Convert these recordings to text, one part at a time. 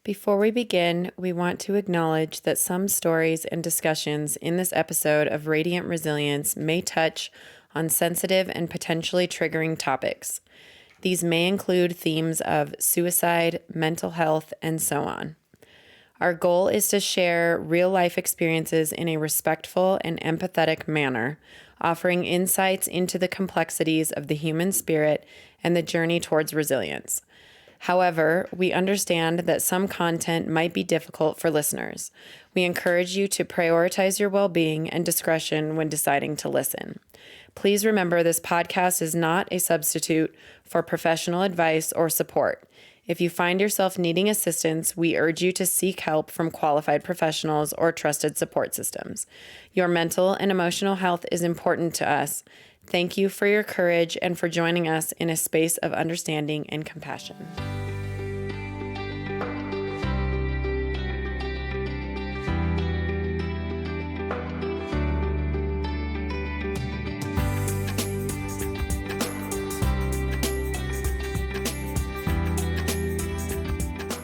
Before we begin, we want to acknowledge that some stories and discussions in this episode of Radiant Resilience may touch on sensitive and potentially triggering topics. These may include themes of suicide, mental health, and so on. Our goal is to share real-life experiences in a respectful and empathetic manner, offering insights into the complexities of the human spirit and the journey towards resilience. However, we understand that some content might be difficult for listeners. We encourage you to prioritize your well-being and discretion when deciding to listen. Please remember this podcast is not a substitute for professional advice or support. If you find yourself needing assistance, we urge you to seek help from qualified professionals or trusted support systems. Your mental and emotional health is important to us. Thank you for your courage and for joining us in a space of understanding and compassion.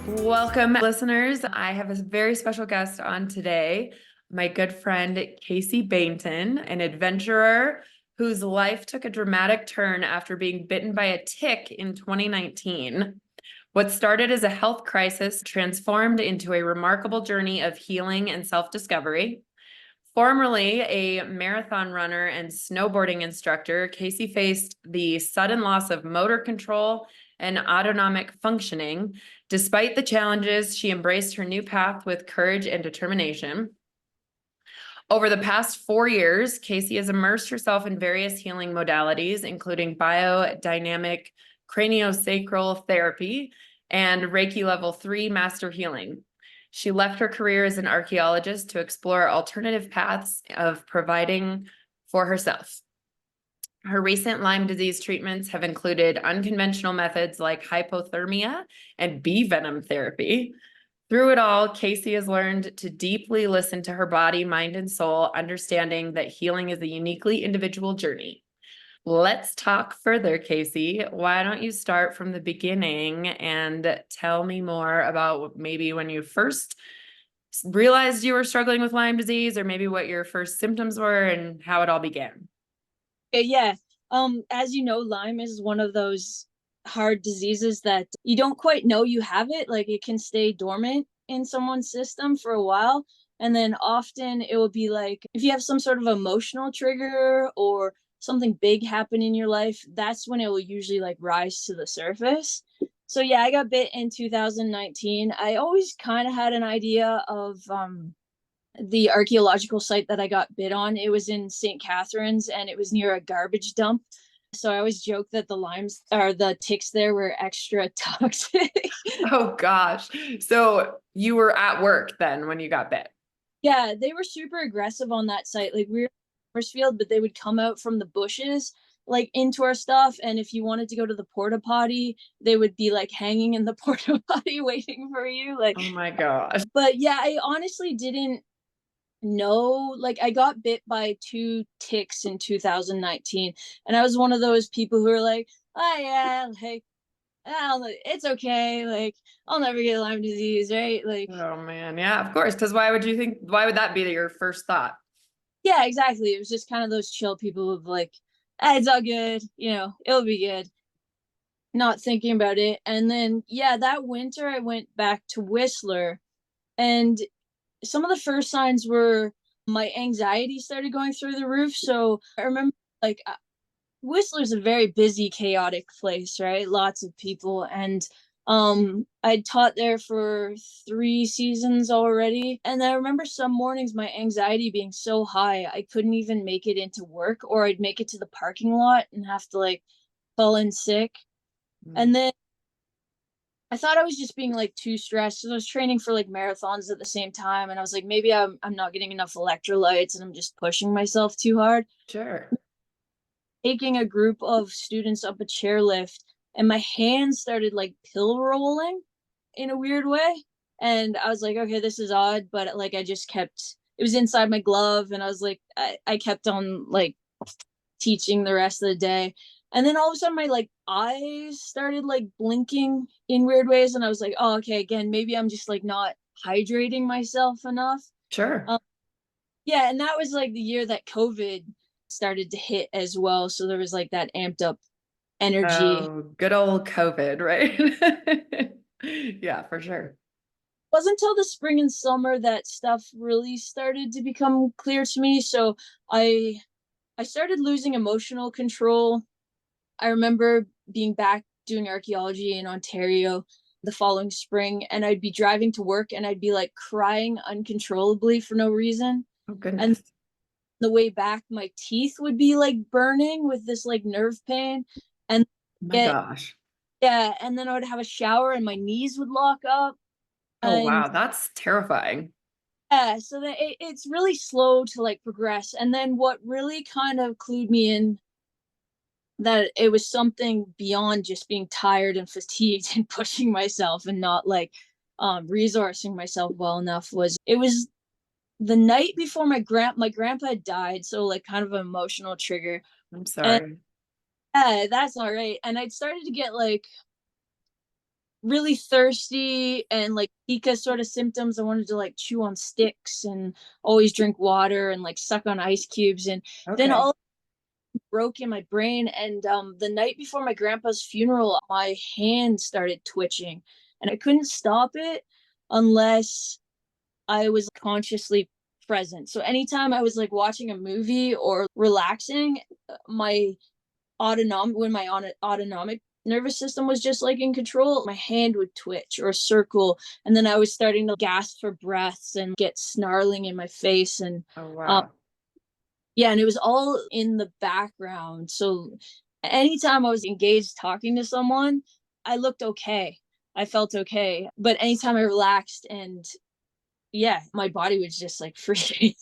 Welcome, listeners. I have a very special guest on today, my good friend, Kasey Baynton, an adventurer whose life took a dramatic turn after being bitten by a tick in 2019. What started as a health crisis transformed into a remarkable journey of healing and self-discovery. Formerly a marathon runner and snowboarding instructor, Kasey faced the sudden loss of motor control and autonomic functioning. Despite the challenges, she embraced her new path with courage and determination. Over the past 4 years, Kasey has immersed herself in various healing modalities, including biodynamic craniosacral therapy and Reiki level 3 master healing. She left her career as an archaeologist to explore alternative paths of providing for herself. Her recent Lyme disease treatments have included unconventional methods like hypothermia and bee venom therapy. Through it all, Kasey has learned to deeply listen to her body, mind, and soul, understanding that healing is a uniquely individual journey. Let's talk further, Kasey. Why don't you start from the beginning and tell me more about maybe when you first realized you were struggling with Lyme disease, or maybe what your first symptoms were and how it all began? Yeah. As you know, Lyme is one of those hard diseases that you don't quite know you have it. Like, it can stay dormant in someone's system for a while. And then often it will be like, if you have some sort of emotional trigger or something big happen in your life, that's when it will usually like rise to the surface. So yeah, I got bit in 2019. I always kind of had an idea of the archaeological site that I got bit on. It was in St. Catharines and it was near a garbage dump. So I always joke that the limes or the ticks there were extra toxic. Oh gosh. So you were at work then when you got bit? Yeah, they were super aggressive on that site. Like, we were in Forcefield, but they would come out from the bushes like into our stuff. And if you wanted to go to the porta potty, they would be like hanging in the porta potty waiting for you. Like, Oh my gosh. but yeah, I honestly didn't know. Like, I got bit by 2 ticks in 2019, and I was one of those people who are like, oh yeah, like, it's okay, like, I'll never get Lyme disease, right? Like, Oh man. Yeah, of course. Because why would that be your first thought? yeah, exactly. It was just kind of those chill people of like, it's all good, it'll be good, not thinking about it. And then yeah, that winter I went back to Whistler, and some of the first signs were my anxiety started going through the roof. So I remember, like, Whistler's a very busy, chaotic place, right? Lots of people. And I'd taught there for 3 seasons already. And I remember some mornings my anxiety being so high I couldn't even make it into work, or I'd make it to the parking lot and have to like call in sick. And then I thought I was just being like too stressed. So I was training for like marathons at the same time, and I was like, maybe I'm not getting enough electrolytes and I'm just pushing myself too hard. Sure. Taking a group of students up a chairlift, and my hands started like pill rolling in a weird way. And I was like, okay, this is odd, but like I just kept, it was inside my glove, and I was like, I kept on like teaching the rest of the day. And then all of a sudden my like eyes started like blinking in weird ways. And I was like, oh, okay, again, maybe I'm just like not hydrating myself enough. Sure. Um, yeah. And that was like the year that COVID started to hit as well. So there was like that amped up energy. Oh, good old COVID, right? Yeah, for sure. Wasn't until the spring and summer that stuff really started to become clear to me. So I I started losing emotional control. I remember being back doing archaeology in Ontario the following spring, and I'd be driving to work and I'd be like crying uncontrollably for no reason. Oh, And goodness. the way back, my teeth would be like burning with this like nerve pain. And Oh my it, gosh. yeah, and then I would have a shower and my knees would lock up. Oh, And wow. That's terrifying. yeah, so that it's really slow to like progress. And then what really kind of clued me in that it was something beyond just being tired and fatigued and pushing myself and not like resourcing myself well enough was it was the night before my grandpa had died, so like kind of an emotional trigger. I'm And sorry. that's all right. And I'd started to get like really thirsty and like Zika sort of symptoms. I wanted to like chew on sticks and always drink water and like suck on ice cubes. And then Okay. all broke in my brain. And the night before my grandpa's funeral, my hand started twitching and I couldn't stop it unless I was consciously present. So anytime I was like watching a movie or relaxing, my autonomic nervous system was just like in control, my hand would twitch or circle, and then I was starting to gasp for breaths and get snarling in my face. And Oh, um, wow. yeah, and it was all in the background. So anytime I was engaged talking to someone, I looked okay. I felt okay. But anytime I relaxed and yeah, my body was just like free.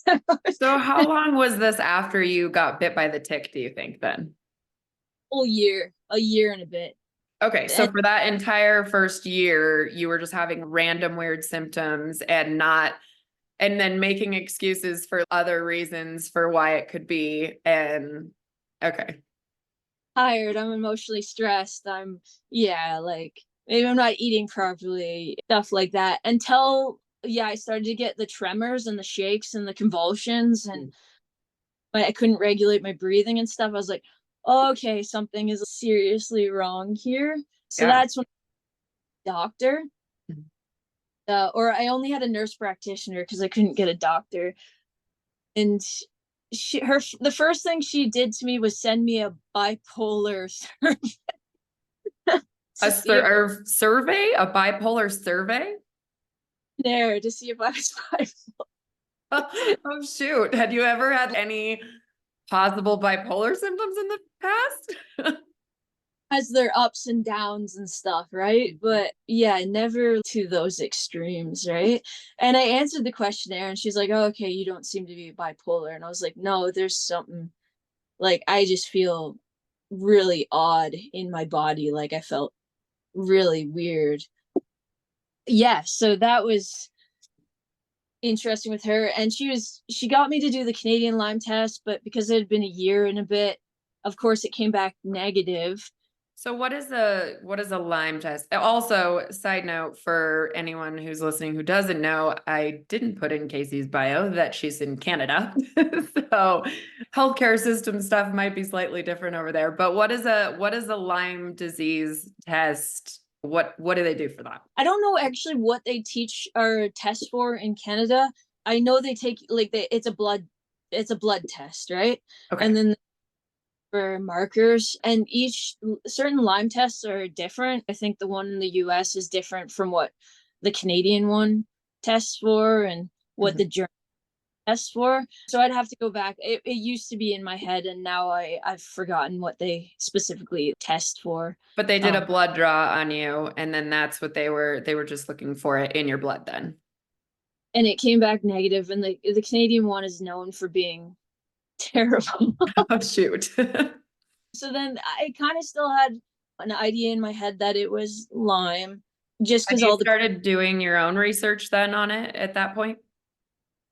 So how long was this after you got bit by the tick, do you think then? Whole year, a year and a bit. Okay, so And for that entire first year, you were just having random weird symptoms and not, and then making excuses for other reasons for why it could be. And okay, tired, I'm emotionally stressed, I'm yeah, like maybe I'm not eating properly, stuff like that. Until yeah, I started to get the tremors and the shakes and the convulsions and I couldn't regulate my breathing and stuff. I was like, okay, something is seriously wrong here. So yeah. that's when doctor or I only had a nurse practitioner because I couldn't get a doctor. And the first thing she did to me was send me a bipolar to see if Survey, a bipolar survey? there to see if I was bipolar. Oh, shoot. Had you ever had any possible bipolar symptoms in the past? Has their ups and downs and stuff, right? But yeah, never to those extremes, right? And I answered the questionnaire and she's like, oh, okay, you don't seem to be bipolar. And I was like, no, there's something like I just feel really odd in my body. Like I felt really weird. Yeah, so that was interesting with her. And she got me to do the Canadian Lyme test, but because it had been a year and a bit, of course it came back negative. So what is a Lyme test? Also, side note for anyone who's listening who doesn't know, I didn't put in Kasey's bio that she's in Canada. So healthcare system stuff might be slightly different over there. But what is a Lyme disease test? What do they do for that? I don't know actually what they teach or test for in Canada. I know they take like it's a blood test, right? Okay. And then for markers and each certain Lyme tests are different. I think the one in the US is different from what the Canadian one tests for and what Mhm. the German tests for. So I'd have to go back. It used to be in my head and now I've forgotten what they specifically test for. But they did Um, a blood draw on you, and then that's what they were just looking for it in your blood then. and it came back negative and the Canadian one is known for being terrible. Oh, shoot. So then I kind of still had an idea in my head that it was Lyme just Have because you all the started doing your own research then on it at that point?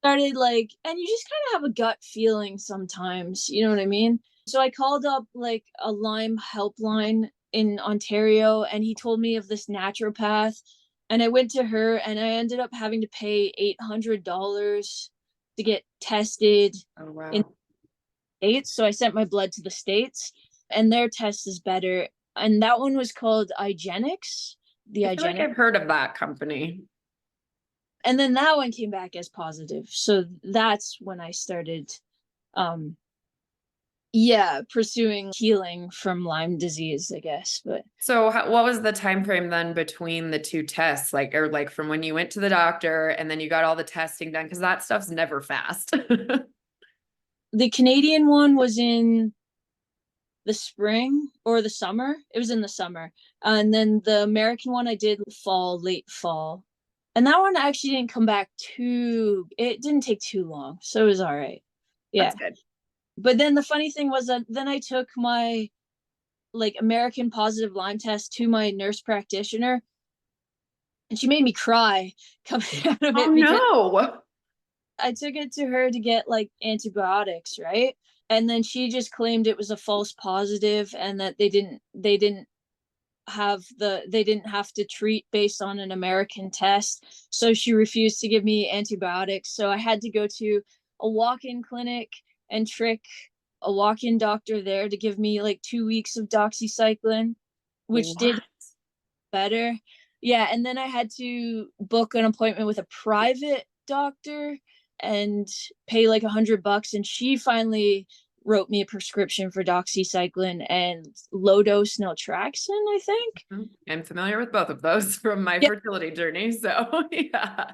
started like and you just kind of have a gut feeling sometimes, you know what I mean? So I called up like a Lyme helpline in Ontario, and he told me of this naturopath. And I went to her, and I ended up having to pay $800 to get tested Oh, in wow. the States. So I sent my blood to the States, and their test is better. And that one was called IGenics, the I feel like IGenics. I've heard of that company. And then that one came back as positive. So that's when I started um pursuing healing from Lyme disease, I guess. But So what was the time frame then between the two tests? Like, or like from when you went to the doctor and then you got all the testing done? Because that stuff's never fast. the Canadian one was in the spring or the summer. It was in the summer. And then the American one I did late fall. And that one actually didn't come back it didn't take too long. So it was all right. Yeah. That's good. But then the funny thing was that then I took my like American positive Lyme test to my nurse practitioner, and she made me cry coming out of Oh it because no. I took it to her to get like antibiotics, right? And then she just claimed it was a false positive and that they didn't have to treat based on an American test. So she refused to give me antibiotics. So I had to go to a walk-in clinic and trick a walk-in doctor there to give me like 2 weeks of doxycycline, which did What? better. Yeah, and then I had to book an appointment with a private doctor and pay like $100, and she finally wrote me a prescription for doxycycline and low dose naltrexone, I think. I'm familiar with both of those from my Yeah. fertility journey. So yeah.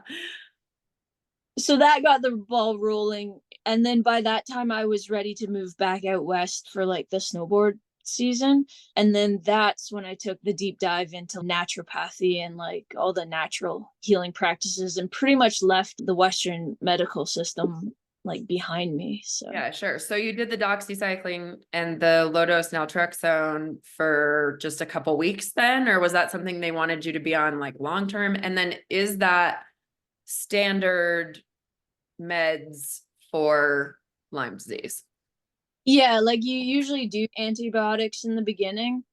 So that got the ball rolling, and then by that time I was ready to move back out west for like the snowboard season. And then that's when I took the deep dive into naturopathy and like all the natural healing practices, and pretty much left the Western medical system like behind me. So Yeah, sure. So you did the doxycycline and the low dose naltrexone for just a couple weeks then, or was that something they wanted you to be on like long term? And then is that standard meds for Lyme disease? yeah, like you usually do antibiotics in the beginning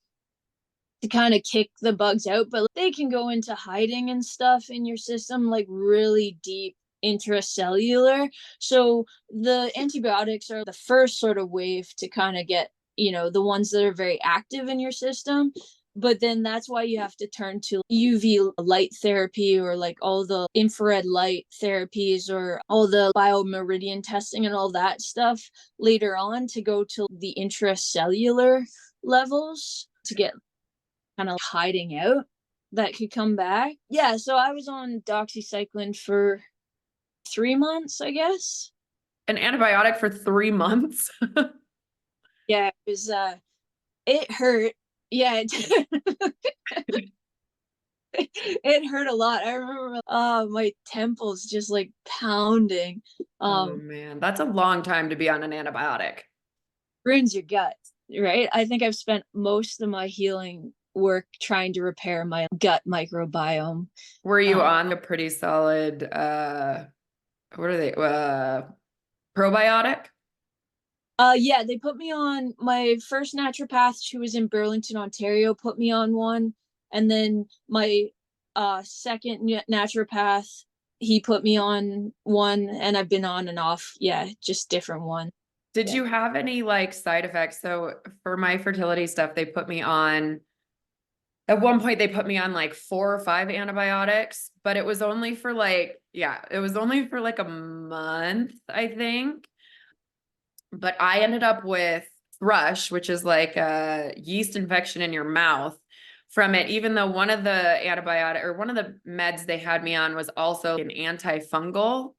to kind of kick the bugs out, but they can go into hiding and stuff in your system, like really deep intracellular. So the antibiotics are the first sort of wave to kind of get, the ones that are very active in your system. But then that's why you have to turn to UV light therapy or like all the infrared light therapies or all the biomeridian testing and all that stuff later on to go to the intracellular levels to get kind of hiding out that could come back. Yeah, so I was on doxycycline for 3 months, I guess. An antibiotic for 3 months? Yeah, it hurt. Yeah, it hurt a lot. I remember my temples just like pounding. Oh Um, man, that's a long time to be on an antibiotic. ruins your gut, right? I think I've spent most of my healing work trying to repair my gut microbiome. Were you Um, on a pretty solid what are they? Probiotic? Yeah, they put me on my first naturopath, who was in Burlington, Ontario, put me on one. And then my second naturopath, he put me on one, and I've been on and off. Yeah, just different one. Did Yeah. you have any like side effects? So for my fertility stuff, they put me on, at one point they put me on like 4 or 5 antibiotics, but it was only for like, yeah, it was only for like a month, I think. But I ended up with thrush, which is like a yeast infection in your mouth from it, even though one of the antibiotic or one of the meds they had me on was also an antifungal.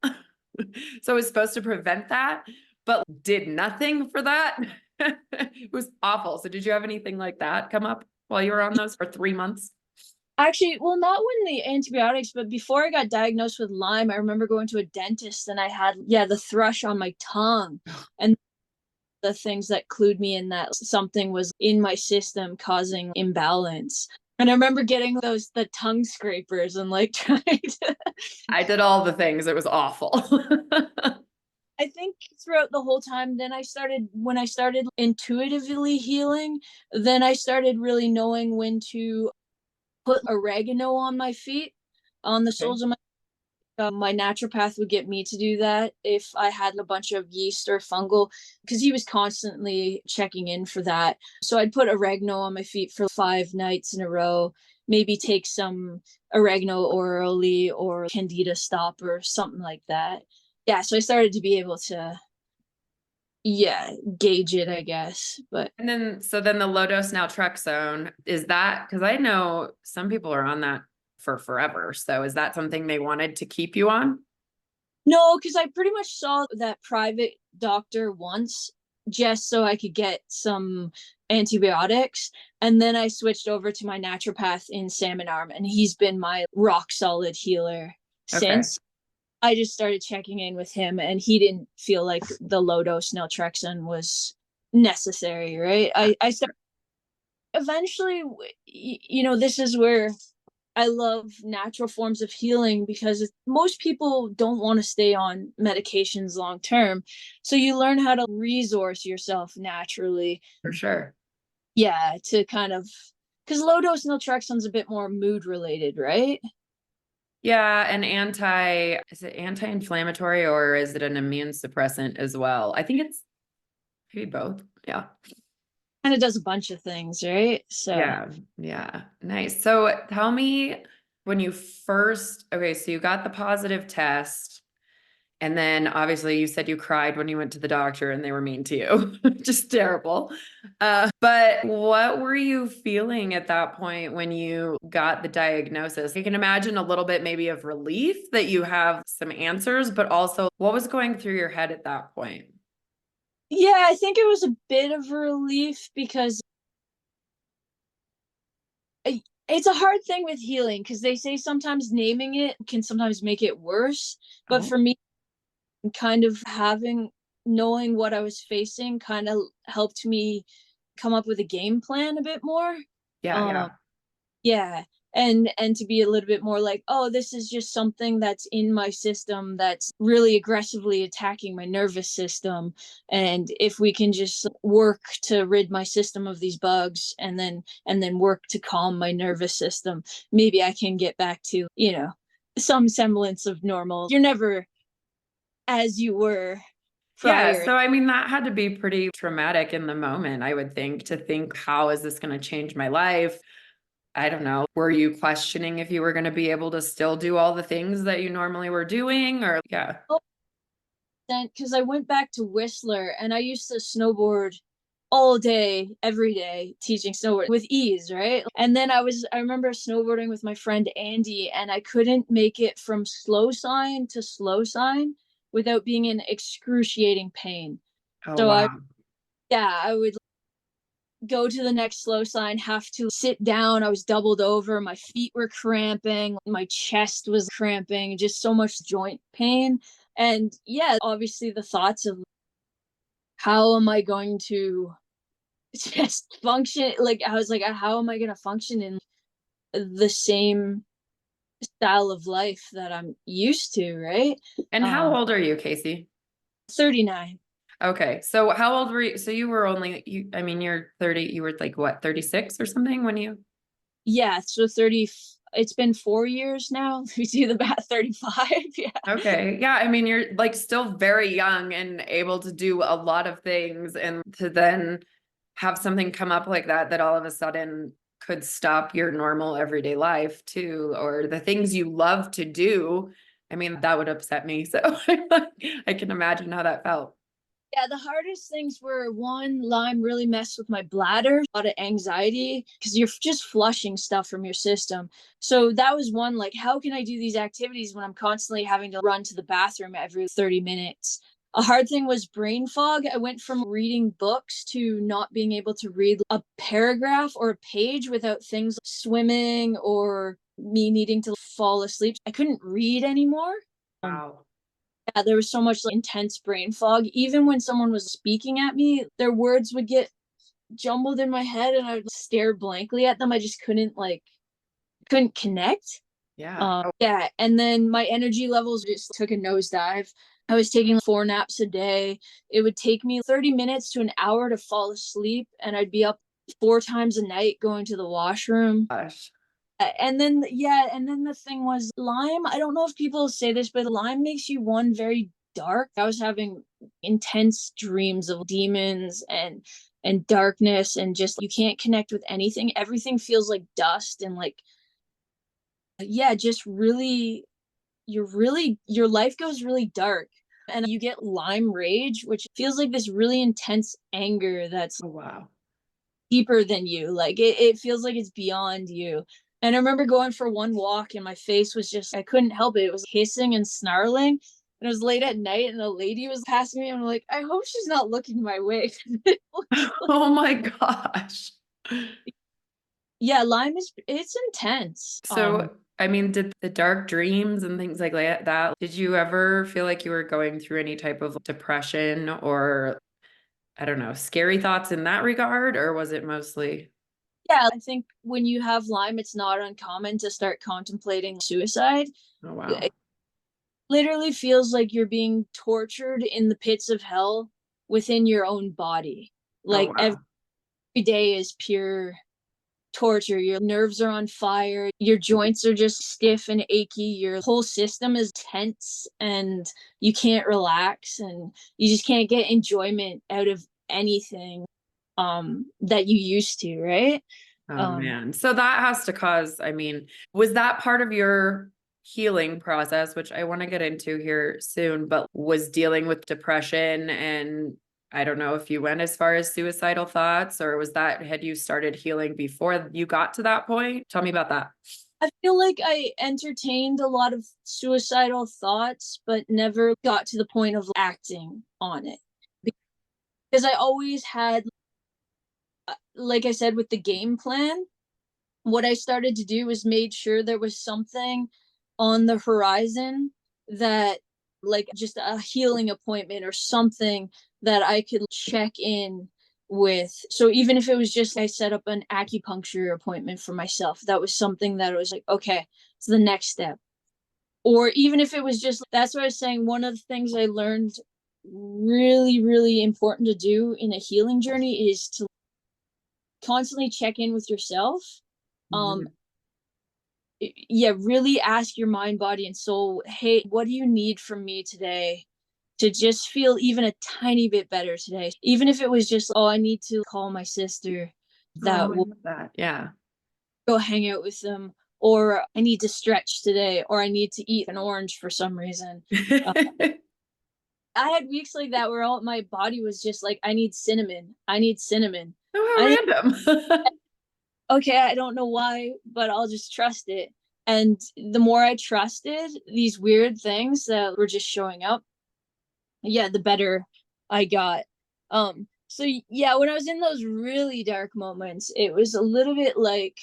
So it was supposed to prevent that, but did nothing for that. It was awful. So did you have anything like that come up while you were on those for 3 months? Actually, well, not when the antibiotics, but before I got diagnosed with Lyme, I remember going to a dentist and I had, yeah, the thrush on my tongue. And the things that clued me in that something was in my system causing imbalance. And I remember getting the tongue scrapers and like trying to. I did all the things. It was awful. I think throughout the whole time, when I started intuitively healing, then I started really knowing when to put oregano on my feet, on the Okay. soles of my naturopath would get me to do that if I had a bunch of yeast or fungal, because he was constantly checking in for that. So I'd put oregano on my feet for 5 nights in a row, maybe take some oregano orally or candida stop or something like that. Yeah, so I started to be able to, yeah, gauge it, I guess. But And then, so then the low dose naltrexone, is that, because I know some people are on that for forever. So is that something they wanted to keep you on? no, because I pretty much saw that private doctor once just so I could get some antibiotics. And then I switched over to my naturopath in Salmon Arm, and he's been my rock solid healer Okay. since. I just started checking in with him, and he didn't feel like the low dose naltrexone was necessary, right? I started eventually, this is where I love natural forms of healing because most people don't want to stay on medications long term. So you learn how to resource yourself naturally. For sure. Yeah, to kind of, because low dose naltrexone's a bit more mood related, right? Yeah, and is it anti-inflammatory or is it an immune suppressant as well? I think it's maybe both. Yeah. Kind of does a bunch of things, right? So Yeah. Yeah. Nice. So tell me when you first, okay, so you got the positive test. And then obviously you said you cried when you went to the doctor and they were mean to you. Just terrible. But what were you feeling at that point when you got the diagnosis? You can imagine a little bit maybe of relief that you have some answers, but also what was going through your head at that point? yeah, I think it was a bit of a relief because it's a hard thing with healing because they say sometimes naming it can sometimes make it worse. But Oh, for me, kind of knowing what I was facing kind of helped me come up with a game plan a bit more. yeah, Um, yeah. yeah, and to be a little bit more like, oh, this is just something that's in my system that's really aggressively attacking my nervous system, and if we can just work to rid my system of these bugs, and then work to calm my nervous system, maybe I can get back to some semblance of normal. You're never as you were Yeah, prior. so I mean, that had to be pretty traumatic in the moment, I would think, to think, how is this going to change my life? I don't know. Were you questioning if you were going to be able to still do all the things that you normally were doing? Or, yeah. Because I went back to Whistler and I used to snowboard all day, every day, teaching snowboard with ease, right? And then I remember snowboarding with my friend Andy, and I couldn't make it from slow sign to slow sign without being in excruciating pain. Oh, So wow. I would go to the next slow sign, have to sit down. I was doubled over. My feet were cramping. My chest was cramping, just so much joint pain. And yeah, obviously the thoughts of how am I going to just function? Like, I was like, how am I going to function in the same style of life that I'm used to, right? And how Um, old are you, Kasey? 39. Okay. So how old were you? So you were only, I mean, you're 30, you were like what, 36 or something when you? Yeah, so 30, it's been 4 years now. We do the math, 35. Yeah. Okay. Yeah. I mean, you're like still very young and able to do a lot of things. And to then have something come up like that, that all of a sudden could stop your normal everyday life too, or the things you love to do. I mean, that would upset me. So I can imagine how that felt. Yeah, the hardest things were one, Lyme really messed with my bladder, a lot of anxiety because you're just flushing stuff from your system. So that was one, like, how can I do these activities when I'm constantly having to run to the bathroom every 30 minutes? A hard thing was brain fog. I went from reading books to not being able to read a paragraph or a page without things like swimming or me needing to fall asleep. I couldn't read anymore. Wow. Yeah, there was so much like, intense brain fog. Even when someone was speaking at me, their words would get jumbled in my head and I would stare blankly at them. I just couldn't connect. Yeah. Oh, Yeah. And then my energy levels just took a nosedive. I was taking 4 naps a day. It would take me 30 minutes to an hour to fall asleep, and I'd be up 4 times a night going to the washroom. Gosh. And then, yeah, and then the thing was Lyme. I don't know if people say this, but Lyme makes you one very dark. I was having intense dreams of demons and darkness, and just you can't connect with anything. Everything feels like dust, and like, yeah, just really, your life goes really dark. And you get Lyme rage, which feels like this really intense anger that's Oh, wow. deeper than you. Like it feels like it's beyond you. And I remember going for one walk and my face was just, I couldn't help it. It was hissing and snarling. And it was late at night and a lady was passing me. And I'm like, I hope she's not looking my way. Oh my gosh. Yeah, Lyme is, it's intense. So, I mean, did the dark dreams and things like that, did you ever feel like you were going through any type of depression or, I don't know, scary thoughts in that regard? Or was it mostly, Yeah, I think when you have Lyme, it's not uncommon to start contemplating suicide. oh, wow. It literally feels like you're being tortured in the pits of hell within your own body. Oh, Like every wow. day is pure torture. Your nerves are on fire. Your joints are just stiff and achy. Your whole system is tense and you can't relax and you just can't get enjoyment out of anything that you used to, right? Oh, Um man. So that has to cause, I mean, was that part of your healing process, which I want to get into here soon, but was dealing with depression and I don't know if you went as far as suicidal thoughts or was that, had you started healing before you got to that point? Tell me about that. I feel like I entertained a lot of suicidal thoughts, but never got to the point of acting on it. Because I always had, like I said, with the game plan, what I started to do was made sure there was something on the horizon that, like just a healing appointment or something that I could check in with. So even if it was just I set up an acupuncture appointment for myself, that was something that was like, okay, it's the next step. Or even if it was just, that's what I was saying. One of the things I learned really, really important to do in a healing journey is to constantly check in with yourself. Um, Mhm. yeah, really ask your mind, body, and soul, hey, what do you need from me today to just feel even a tiny bit better today? Even if it was just, oh, I need to call my sister, Oh, that I will love that. Yeah. go hang out with them, or I need to stretch today, or I need to eat an orange for some reason. Uh, I had weeks like that where all my body was just like, I need cinnamon. I need cinnamon. I Oh, how random. okay, I don't know why, but I'll just trust it. And the more I trusted these weird things that were just showing up, yeah, the better I got. So yeah, when I was in those really dark moments, it was a little bit like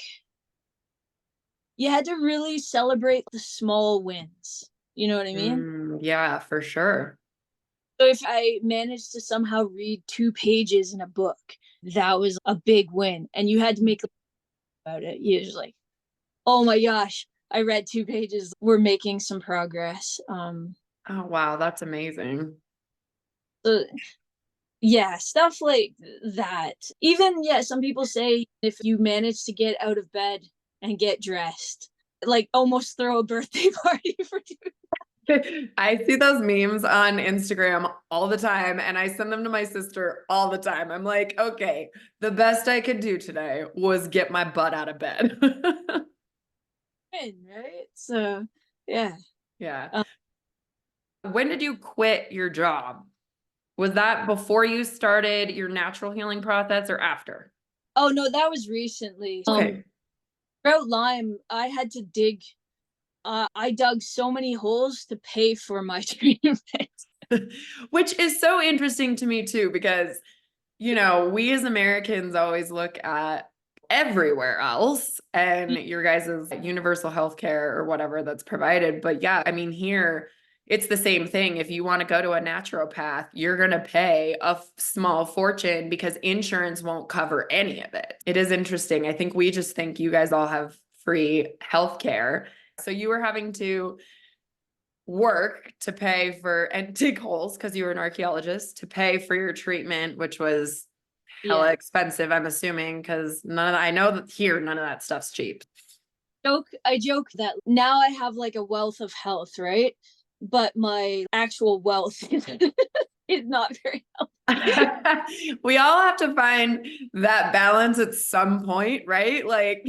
you had to really celebrate the small wins. You know what I mean? Yeah, for sure. So if I managed to somehow read 2 pages in a book, that was a big win. And you had to make about it. You was like, oh my gosh, I read 2 pages. We're making some progress. Oh, wow. That's amazing. So yeah, stuff like that. Even, yeah, some people say if you manage to get out of bed and get dressed, like almost throw a birthday party for two. I see those memes on Instagram all the time and I send them to my sister all the time. I'm like, okay, the best I could do today was get my butt out of bed. Right? So yeah. Yeah. Um, When did you quit your job? Was that before you started your natural healing process or after? oh no, that was recently. Okay. Throughout Lyme, I had to dig. I dug so many holes to pay for my treatment. Which is so interesting to me too, because, you know, we as Americans always look at everywhere else and your guys' universal health care or whatever that's provided. But yeah, I mean, here it's the same thing. If you want to go to a naturopath, you're going to pay a small fortune because insurance won't cover any of it. It is interesting. I think we just think you guys all have free health care. So you were having to work to pay for and dig holes because you were an archaeologist to pay for your treatment, which was hella Yeah. expensive, I'm assuming, because I know that here none of that stuff's cheap. I joke that now I have like a wealth of health, right? But my actual wealth is not very healthy. We all have to find that balance at some point, right? Like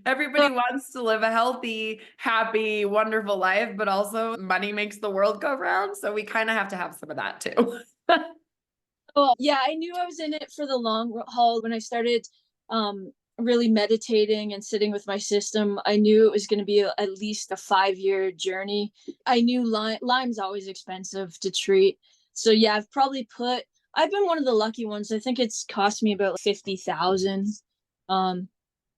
everybody wants to live a healthy, happy, wonderful life, but also money makes the world go round. So we kind of have to have some of that too. Well, yeah, I knew I was in it for the long haul when I started really meditating and sitting with my system. I knew it was going to be at least a 5-year journey. I knew Lyme's always expensive to treat. So yeah, I've been one of the lucky ones. I think it's cost me about 50,000 um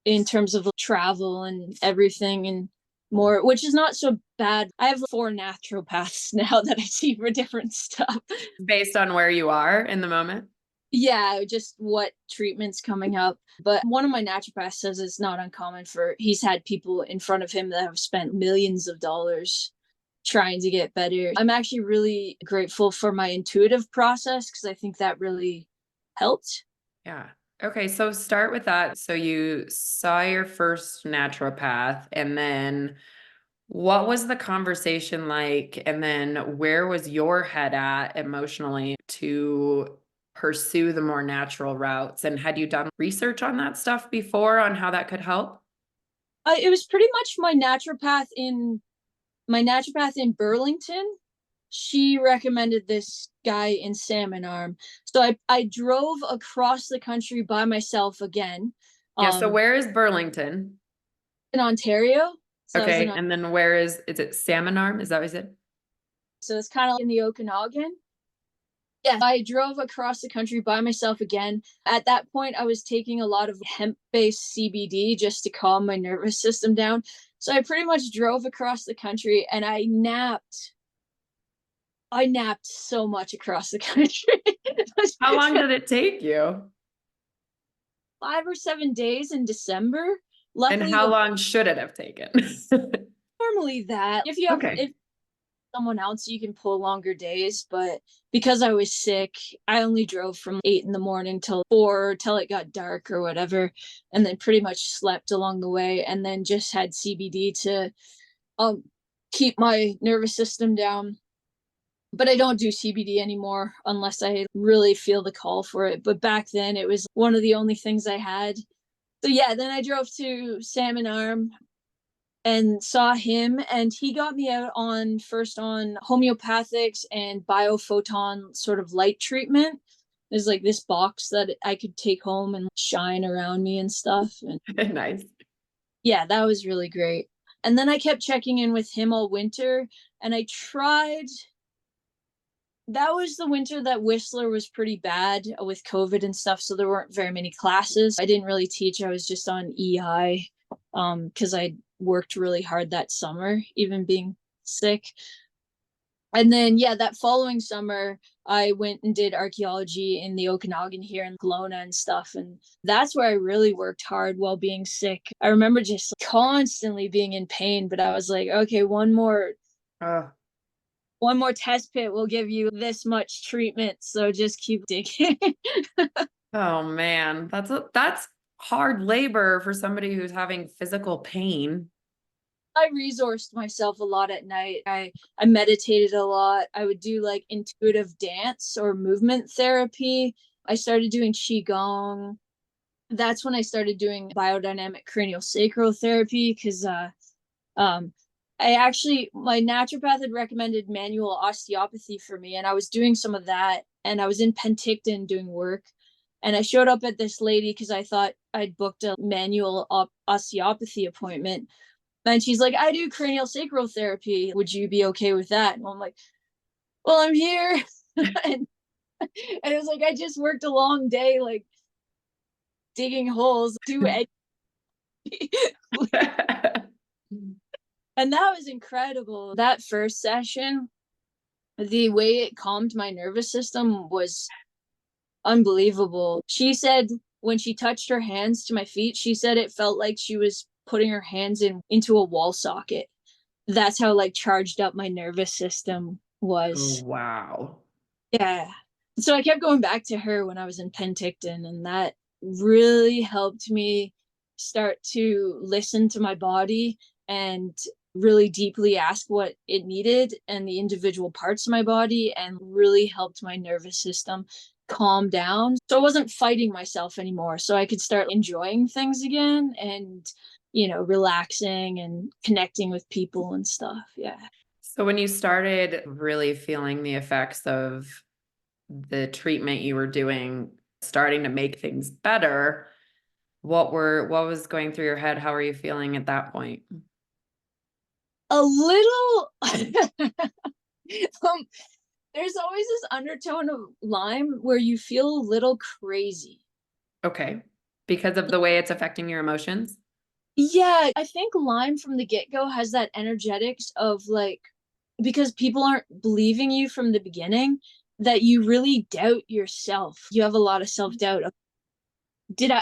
in terms of travel and everything and more, which is not so bad. I have 4 naturopaths now that I see for different stuff. Based on where you are in the moment. Yeah, just what treatment's coming up. But one of my naturopaths says it's not uncommon he's had people in front of him that have spent millions of dollars trying to get better. I'm actually really grateful for my intuitive process because I think that really helped. Yeah. Okay. So start with that. So you saw your first naturopath, and then what was the conversation like? And then where was your head at emotionally to pursue the more natural routes? And had you done research on that stuff before on how that could help? It was pretty much my naturopath in Burlington. She recommended this guy in Salmon Arm. So I drove across the country by myself again. Yeah. So Um, where is Burlington? in Ontario. So I was in Okay. And then is it Salmon Arm? Is that what you said? So it's kind of in the Okanagan. Yeah, I drove across the country by myself again. At that point, I was taking a lot of hemp based CBD just to calm my nervous system down. So I pretty much drove across the country and I napped. I napped so much across the country. How long did it take you? 5 or 7 days in December. And Luckily, how long should it have taken? normally that Okay. if someone else, you can pull longer days. But because I was sick, I only drove from 8 in the morning till 4, till it got dark or whatever, and then pretty much slept along the way, and then just had CBD to um keep my nervous system down. But I don't do CBD anymore unless I really feel the call for it. But back then, it was one of the only things I had. So yeah, then I drove to Salmon Arm and saw him, and he got me out on homeopathics and biophoton sort of light treatment. There's like this box that I could take home and shine around me and stuff, and Nice. yeah, that was really great. And then I kept checking in with him all winter, and I tried. That was the winter that Whistler was pretty bad with COVID and stuff, so there weren't very many classes. I didn't really teach. I was just on EI because I worked really hard that summer, even being sick. And then, yeah, that following summer, I went and did archaeology in the Okanagan here in Kelowna and stuff. And that's where I really worked hard while being sick. I remember just constantly being in pain, but I was like, okay, Oh, one more test pit will give you this much treatment. So just keep digging. oh man, that's hard labor for somebody who's having physical pain. I resourced myself a lot at night. I meditated a lot. I would do like intuitive dance or movement therapy. I started doing qigong. That's when I started doing biodynamic craniosacral therapy because um my naturopath had recommended manual osteopathy for me, and I was doing some of that, and I was in Penticton doing work, and I showed up at this lady because I thought I'd booked a manual osteopathy appointment, and she's like, I do craniosacral therapy. Would you be okay with that? And I'm like, well, I'm here. and, and it was like, I just worked a long day, like digging holes, and that was incredible. That first session, the way it calmed my nervous system was unbelievable. She said when she touched her hands to my feet, she said it felt like she was putting her hands into a wall socket. that's how like charged up my nervous system Oh, was. wow. Yeah. So I kept going back to her when I was in Penticton, and that really helped me start to listen to my body and really deeply ask what it needed and the individual parts of my body, and really helped my nervous system calm down. So I wasn't fighting myself anymore. So I could start enjoying things again and, relaxing and connecting with people and stuff. Yeah. So when you started really feeling the effects of the treatment you were doing, starting to make things better, what was going through your head? How were you feeling at that point? A little there's always this undertone of Lyme where you feel a little crazy. Okay. Because of the way it's affecting your emotions? Yeah, I think Lyme from the get-go has that energetics of like, because people aren't believing you from the beginning, that you really doubt yourself. You have a lot of self-doubt of,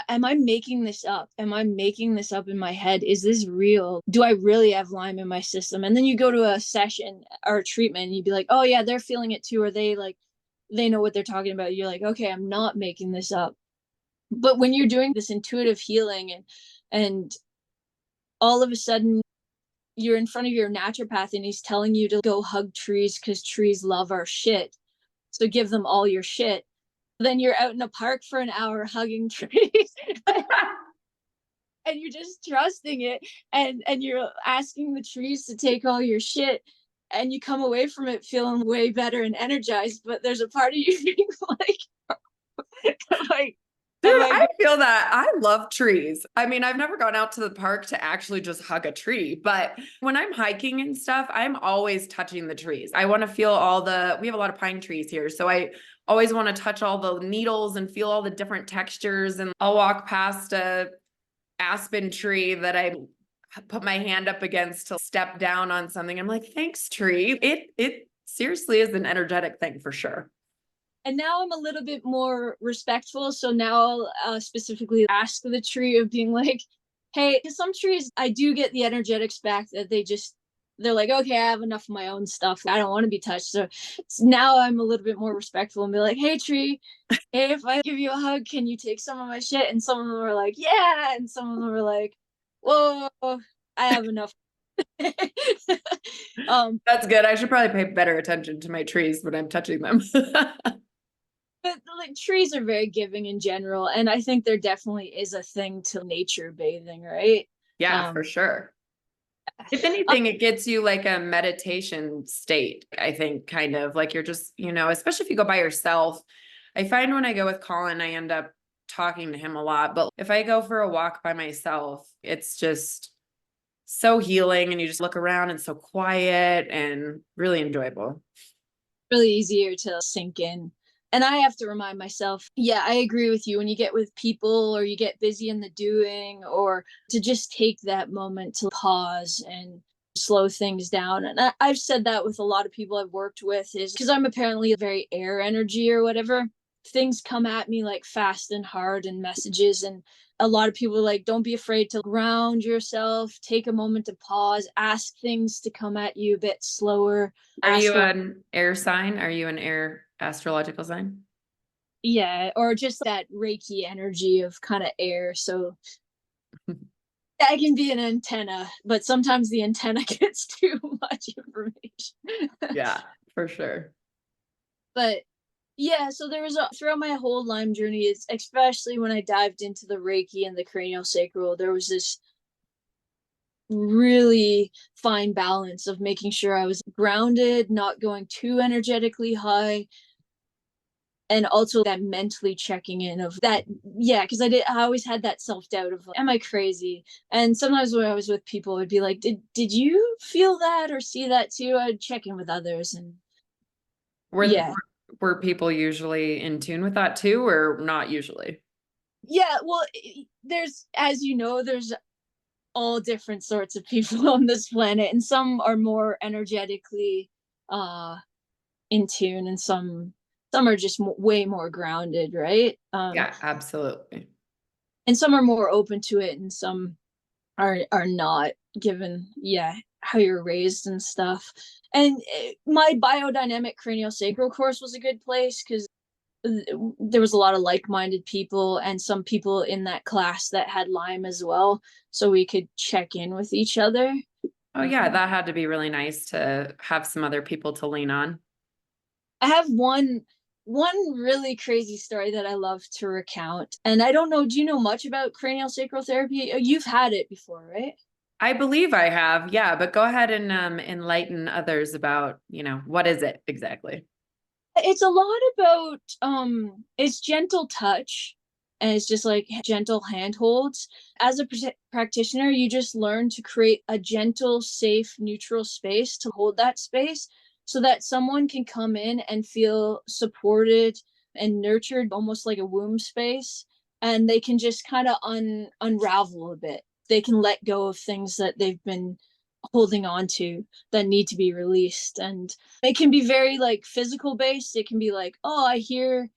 am I making this up? Am I making this up in my head? Is this real? Do I really have Lyme in my system? And then you go to a session or a treatment and you'd be like, oh yeah, they're feeling it too. Or they know what they're talking about. You're like, okay, I'm not making this up. But when you're doing this intuitive healing, and all of a sudden you're in front of your naturopath and he's telling you to go hug trees because trees love our shit. So give them all your shit. Then you're out in a park for an hour hugging trees. And you're just trusting it, and you're asking the trees to take all your shit, and you come away from it feeling way better and energized, but there's a part of you being like Dude, am I I feel that. I love trees. I mean, I've never gone out to the park to actually just hug a tree, but when I'm hiking and stuff, I'm always touching the trees. I want to feel we have a lot of pine trees here. So I always want to touch all the needles and feel all the different textures. And I'll walk past a aspen tree that I put my hand up against to step down on something. I'm like, thanks, tree. It seriously is an energetic thing for sure. And now I'm a little bit more respectful. So now I'll specifically ask the tree of being like, hey, because some trees, I do get the energetics back that they're like, okay, I have enough of my own stuff. I don't want to be touched. So now I'm a little bit more respectful and be like, hey, tree, hey, if I give you a hug, can you take some of my shit? And some of them were like, yeah. And some of them were like, whoa, I have enough. That's good. I should probably pay better attention to my trees when I'm touching them. But like trees are very giving in general, and I think there definitely is a thing to nature bathing, right? Yeah, for um sure. If uh, anything, it gets you like a meditation state, I think, kind of like you're just, especially if you go by yourself. I find when I go with Colin, I end up talking to him a lot. But if I go for a walk by myself, it's just so healing and you just look around and so quiet and really enjoyable. really easier to sink in. And I have to remind myself, yeah, I agree with you. When you get with people or you get busy in the doing, or to just take that moment to pause and slow things down. And I've said that with a lot of people I've worked with, is because I'm apparently very air energy or whatever. Things come at me like fast and hard and messages. And a lot of people are like, don't be afraid to ground yourself, take a moment to pause, ask things to come at you a bit slower. Are Ask you for, an air sign? Are you an air astrological sign? yeah, or just that Reiki energy of kind of air. So that can be an antenna, but sometimes the antenna gets too much information. Yeah, for sure. But yeah, so there was throughout my whole Lyme journey, it's especially when I dived into the Reiki and the craniosacral, there was this really fine balance of making sure I was grounded, not going too energetically high, and also that mentally checking in of that. Yeah, because I always had that self-doubt of, am I crazy? And sometimes when I was with people, I'd be like, did you feel that or see that too? I'd check in with others. And Were yeah. were people usually in tune with that too, or not usually? Yeah, well, there's, as you know, there's all different sorts of people on this planet, and some are more energetically uh in tune, and some are just way more grounded, right? Yeah, absolutely. And some are more open to it, and some are not, given, yeah, how you're raised and stuff. And my biodynamic craniosacral course was a good place because there was a lot of like-minded people and some people in that class that had Lyme as well, so we could check in with each other. Oh yeah, that had to be really nice to have some other people to lean on. I have one really crazy story that I love to recount. And I don't know, do you know much about craniosacral therapy? You've had it before, right? I believe I have, yeah, but go ahead and enlighten others about, what is it exactly? It's a lot about it's gentle touch, and it's just like gentle handholds. As a practitioner, you just learn to create a gentle, safe, neutral space to hold that space so that someone can come in and feel supported and nurtured, almost like a womb space, and they can just kind of unravel a bit. They can let go of things that they've been holding on to that need to be released. And it can be very like physical based. It can be like, oh, I hear,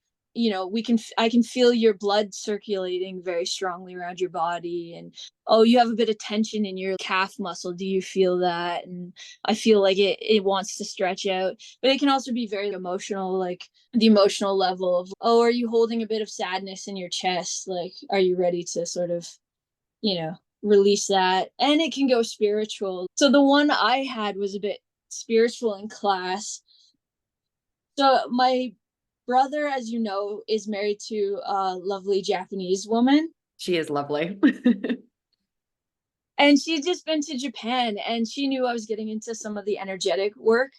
I can feel your blood circulating very strongly around your body. And oh, you have a bit of tension in your calf muscle. Do you feel that? And I feel like it wants to stretch out. But it can also be very emotional, like the emotional level of, oh, are you holding a bit of sadness in your chest? Like, are you ready to sort of, release that? And it can go spiritual. So the one I had was a bit spiritual in class. So my brother, as you know, is married to a lovely Japanese woman. She is lovely. And she'd just been to Japan and she knew I was getting into some of the energetic work.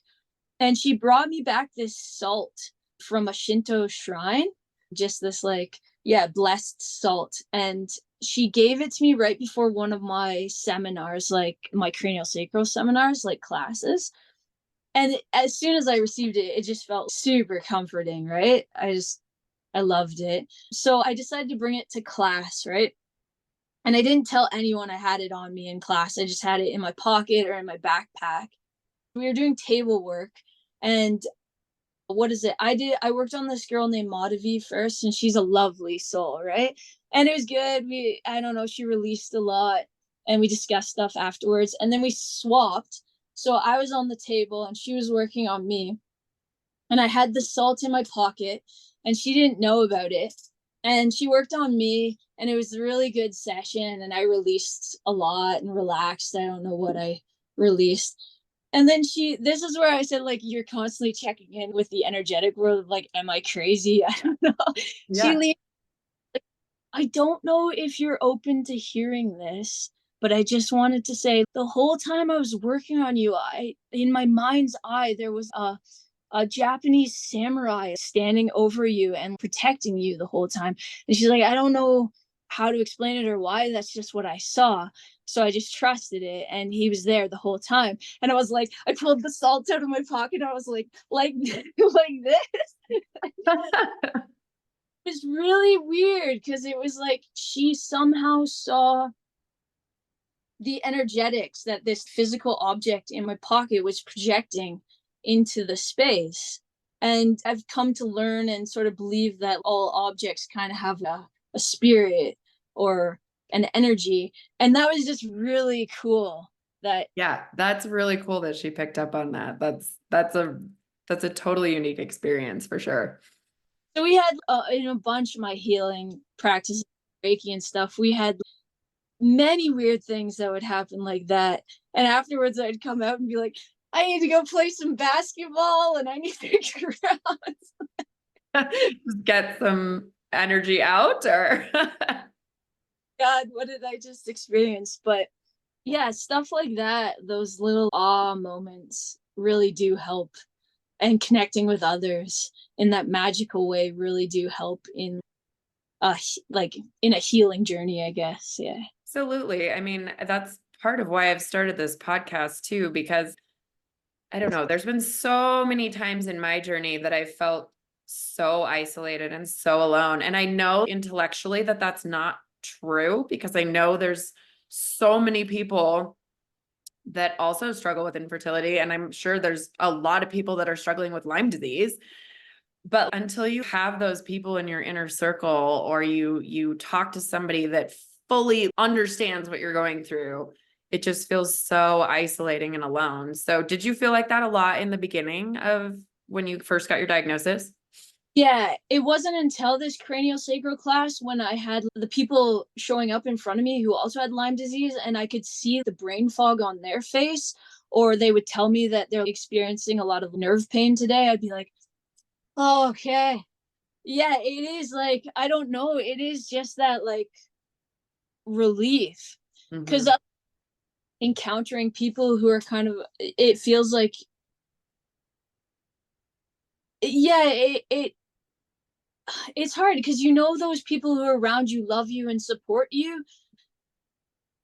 And she brought me back this salt from a Shinto shrine, just this like, yeah, blessed salt. And she gave it to me right before one of my seminars, like my craniosacral seminars, like classes. And as soon as I received it, it just felt super comforting, right? I loved it. So I decided to bring it to class, right? And I didn't tell anyone I had it on me in class. I just had it in my pocket or in my backpack. We were doing table work, and what is it? I worked on this girl named Madhavi first, and she's a lovely soul, right? And it was good. I don't know, she released a lot and we discussed stuff afterwards. And then we swapped. So I was on the table and she was working on me. And I had the salt in my pocket and she didn't know about it. And she worked on me and it was a really good session. And I released a lot and relaxed. I don't know what I released. And then this is where I said, like, you're constantly checking in with the energetic world. Like, am I crazy? I don't know. She Yeah. leaves, I don't know if you're open to hearing this, but I just wanted to say the whole time I was working on you, in my mind's eye, there was a Japanese samurai standing over you and protecting you the whole time. And she's like, I don't know how to explain it or why. That's just what I saw. So I just trusted it. And he was there the whole time. And I was like, I pulled the salt out of my pocket. I was like, like this. It was really weird because it was like she somehow saw the energetics that this physical object in my pocket was projecting into the space. And I've come to learn and sort of believe that all objects kind of have a spirit or an energy. And that was just really cool. That Yeah, that's really cool that she picked up on that. That's a totally unique experience for sure. so we had in a bunch of my healing practices, Reiki and stuff, we had many weird things that would happen like that. And afterwards I'd come out and be like, I need to go play some basketball and I need to Just get some energy out or God, what did I just experience? But yeah, stuff like that, those little moments really do help. And connecting with others in that magical way really do help in like in a healing journey, I guess. Yeah. Absolutely. I mean, that's part of why I've started this podcast too, because I don't know, there's been so many times in my journey that I felt so isolated and so alone. And I know intellectually that that's not true because I know there's so many people that also struggle with infertility. And I'm sure there's a lot of people that are struggling with Lyme disease. But until you have those people in your inner circle or you talk to somebody that fully understands what you're going through, it just feels so isolating and alone. So did you feel like that a lot in the beginning of when you first got your diagnosis? Yeah, it wasn't until this craniosacral class when I had the people showing up in front of me who also had Lyme disease, and I could see the brain fog on their face, or they would tell me that they're experiencing a lot of nerve pain today. I'd be like, oh, okay. Yeah, it is like, I don't know. It is just that like relief. Because Mhm. encountering people who are kind of, it feels like, yeah, it's hard because you know those people who are around you love you and support you,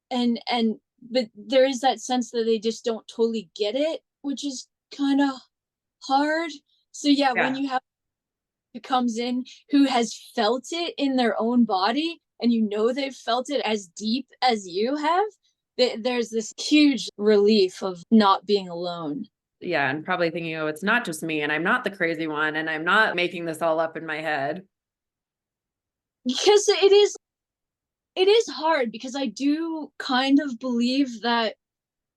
and but there is that sense that they just don't totally get it, which is kind of hard. So yeah, when Yeah. you have who comes in who has felt it in their own body, and you know they've felt it as deep as you have, there's this huge relief of not being alone. Yeah. And probably thinking, oh, it's not just me and I'm not the crazy one and I'm not making this all up in my head. Because it is hard, because I do kind of believe that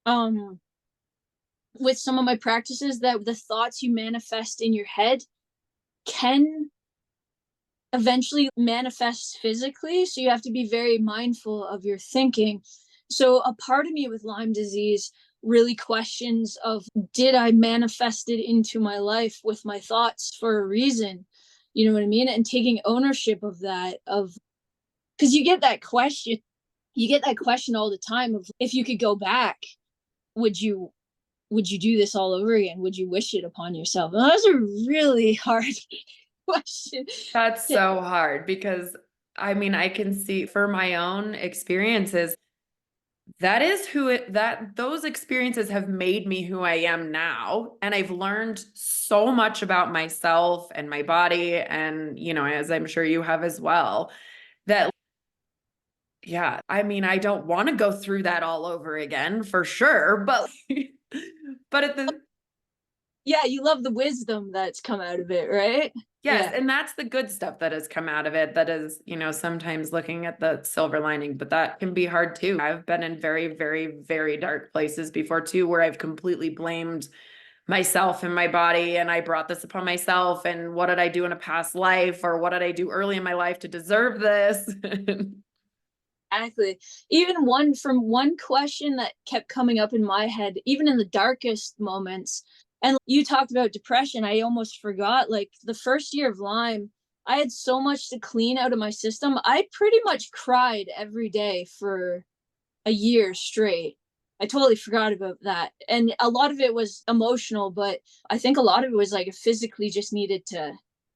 um with some of my practices that the thoughts you manifest in your head can eventually manifest physically. So you have to be very mindful of your thinking. So a part of me with Lyme disease really questions of, did I manifest it into my life with my thoughts for a reason? You know what I mean? And taking ownership of that, of because you get that question all the time of, if you could go back, would you do this all over again? Would you wish it upon yourself? And that's a really hard question. That's so hard because I mean, I can see for my own experiences, that is who it that those experiences have made me who I am now. And I've learned so much about myself and my body. And, as I'm sure you have as well, that, yeah, I mean, I don't want to go through that all over again for sure. But, but at the Yeah, you love the wisdom that's come out of it, right? Yes, Yeah. and that's the good stuff that has come out of it. That is, sometimes looking at the silver lining, but that can be hard too. I've been in very, very, very dark places before too, where I've completely blamed myself and my body, and I brought this upon myself. And what did I do in a past life, or what did I do early in my life to deserve this? Exactly. Even one question that kept coming up in my head, even in the darkest moments. And you talked about depression. I almost forgot, like the first year of Lyme, I had so much to clean out of my system. I pretty much cried every day for a year straight. I totally forgot about that. And a lot of it was emotional, but I think a lot of it was like physically just needed to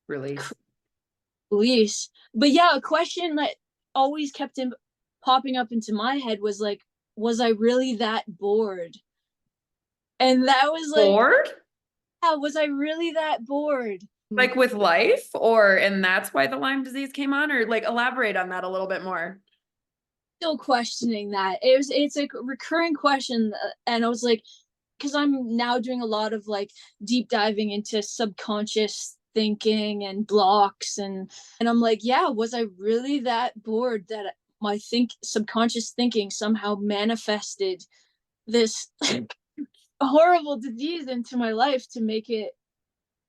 Release. release. But yeah, a question that always kept popping up into my head was like, was I really that bored? And that was like, Bored? yeah, was I really that bored? Like with life, and that's why the Lyme disease came on, or like elaborate on that a little bit more. Still questioning that. It's a recurring question, and I was like, because I'm now doing a lot of like deep diving into subconscious thinking and blocks, and I'm like, yeah, was I really that bored that my subconscious thinking somehow manifested this horrible disease into my life to make it,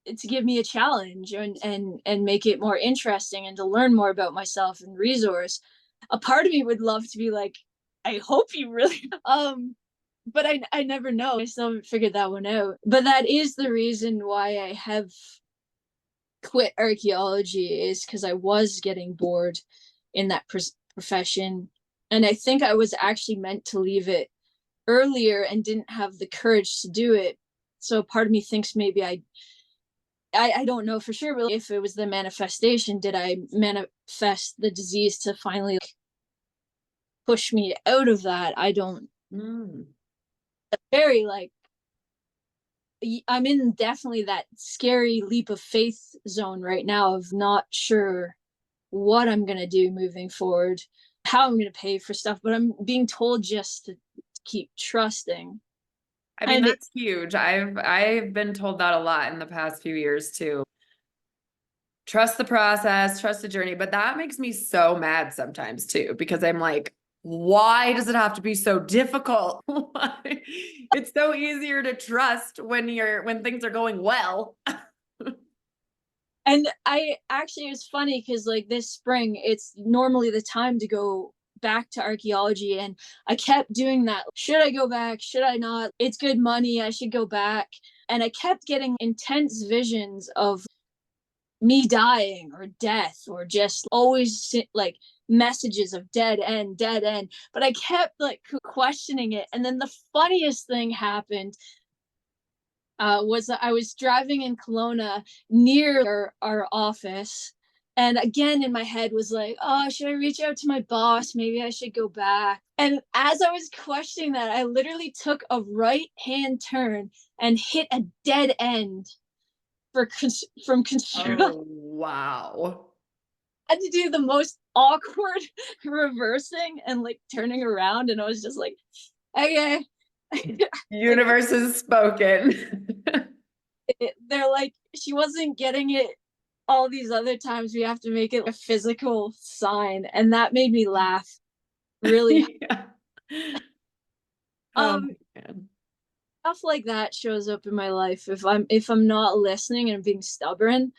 to give me a challenge, and make it more interesting, and to learn more about myself and resource. A part of me would love to be like, I hope you really but I never know. I still haven't figured that one out. But that is the reason why I have quit archaeology, is because I was getting bored in that profession. And I think I was actually meant to leave it earlier and didn't have the courage to do it. So part of me thinks maybe I don't know for sure, but if it was the manifestation, did I manifest the disease to finally push me out of that? I don't. Mm. Very like, I'm in definitely that scary leap of faith zone right now of not sure what I'm going to do moving forward, how I'm going to pay for stuff, but I'm being told just to keep trusting. I mean, And it, that's huge. I've been told that a lot in the past few years too. Trust the process, trust the journey, but that makes me so mad sometimes too, because I'm like, why does it have to be so difficult? It's so easier to trust when things are going well. And I actually, it was funny because like this spring, it's normally the time to go back to archaeology. And I kept doing that. Should I go back? Should I not? It's good money. I should go back. And I kept getting intense visions of me dying or death or just always like messages of dead end, dead end. But I kept like questioning it. And then the funniest thing happened was that I was driving in Kelowna near our office. And again, in my head was like, oh, should I reach out to my boss? Maybe I should go back. And as I was questioning that, I literally took a right hand turn and hit a dead end from construction. Oh, wow. I had to do the most awkward reversing and like turning around. And I was just like, okay. Universe has spoken. They're like, she wasn't getting it all these other times. We have to make it a physical sign. And that made me laugh really. Yeah. Oh, man. Stuff like that shows up in my life. If I'm not listening and being stubborn,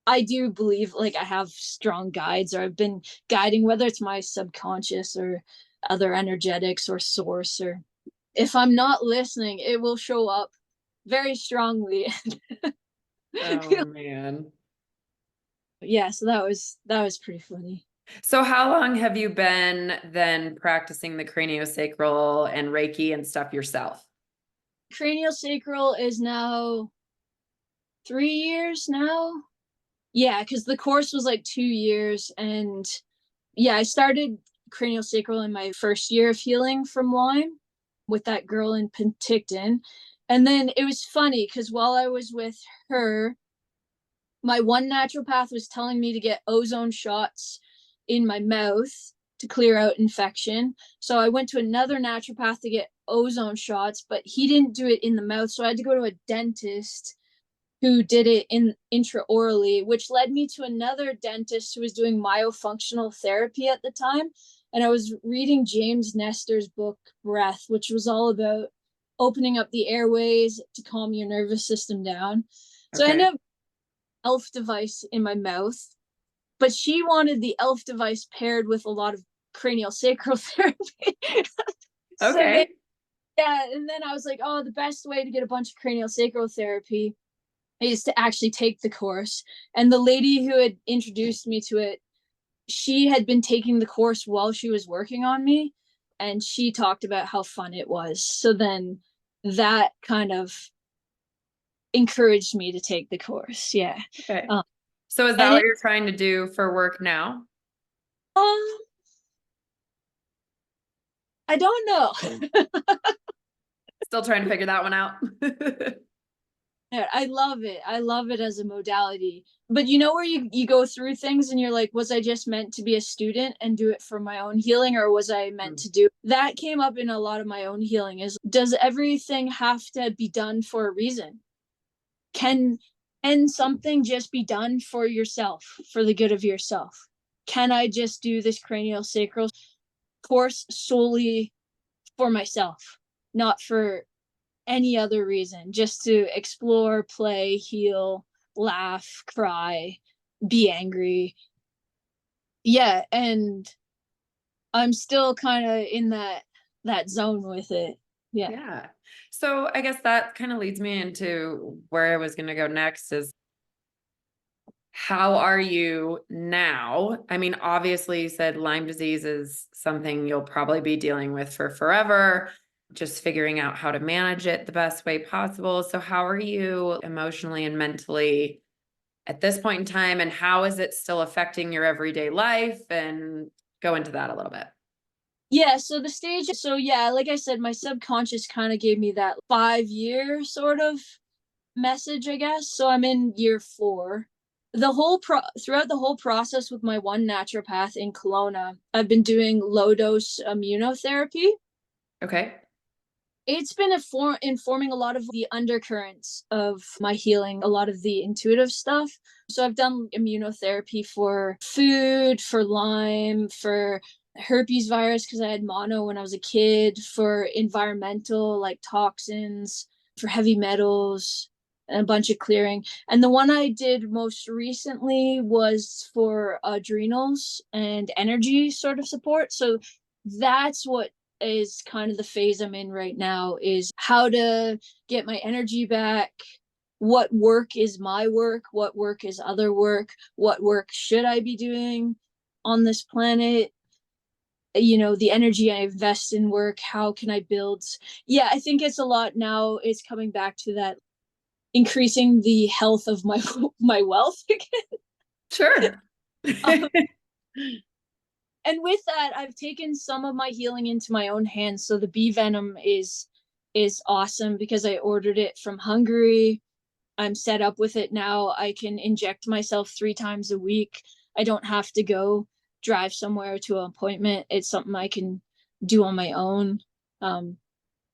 I do believe like I have strong guides, or I've been guiding, whether it's my subconscious or other energetics or source, or if I'm not listening, it will show up very strongly. Oh, man. Yeah, so that was pretty funny. So how long have you been then practicing the craniosacral and Reiki and stuff yourself? Craniosacral is now 3 years now. Yeah, because the course was like 2 years. And yeah, I started craniosacral in my first year of healing from Lyme with that girl in Penticton. And then it was funny because while I was with her, my one naturopath was telling me to get ozone shots in my mouth to clear out infection. So I went to another naturopath to get ozone shots, but he didn't do it in the mouth. So I had to go to a dentist who did it in intraorally, which led me to another dentist who was doing myofunctional therapy at the time. And I was reading James Nestor's book, Breath, which was all about opening up the airways to calm your nervous system down. So I ended up elf device in my mouth, but she wanted the elf device paired with a lot of craniosacral therapy. So Okay. yeah, and then I was like, oh, the best way to get a bunch of craniosacral therapy is to actually take the course. And the lady who had introduced me to it, she had been taking the course while she was working on me, and she talked about how fun it was. So then that kind of encouraged me to take the course. Yeah. Okay. Um, So is that what you're trying to do for work now? I don't know. Still trying to figure that one out. Yeah, I love it. I love it as a modality. But you know where you go through things and you're like, was I just meant to be a student and do it for my own healing, or was I meant to do that? Came up in a lot of my own healing is, does everything have to be done for a reason? Can something just be done for yourself, for the good of yourself? Can I just do this craniosacral course solely for myself, not for any other reason, just to explore, play, heal, laugh, cry, be angry? Yeah, and I'm still kind of in that zone with it. Yeah. Yeah. So I guess that kind of leads me into where I was going to go next is, how are you now? I mean, obviously you said Lyme disease is something you'll probably be dealing with for forever, just figuring out how to manage it the best way possible. So how are you emotionally and mentally at this point in time, and how is it still affecting your everyday life? And go into that a little bit. Yeah, so the stage, so yeah, like I said, my subconscious kind of gave me that 5 year sort of message, I guess. So I'm in year 4. Throughout the whole process with my one naturopath in Kelowna, I've been doing low dose immunotherapy. Okay. It's been informing a lot of the undercurrents of my healing, a lot of the intuitive stuff. So I've done immunotherapy for food, for Lyme, for herpes virus because I had mono when I was a kid, for environmental like toxins, for heavy metals, and a bunch of clearing. And the one I did most recently was for adrenals and energy sort of support. So that's what is kind of the phase I'm in right now, is how to get my energy back. What work is my work? What work is other work? What work should I be doing on this planet? The energy I invest in work, how can I build? Yeah, I think it's a lot now. It's coming back to that, increasing the health of my my wealth again. Sure. um, and with that, I've taken some of my healing into my own hands. So the bee venom is awesome because I ordered it from Hungary. I'm set up with it now. I can inject myself 3 times a week. I don't have to go drive somewhere to an appointment. It's something I can do on my own. I'm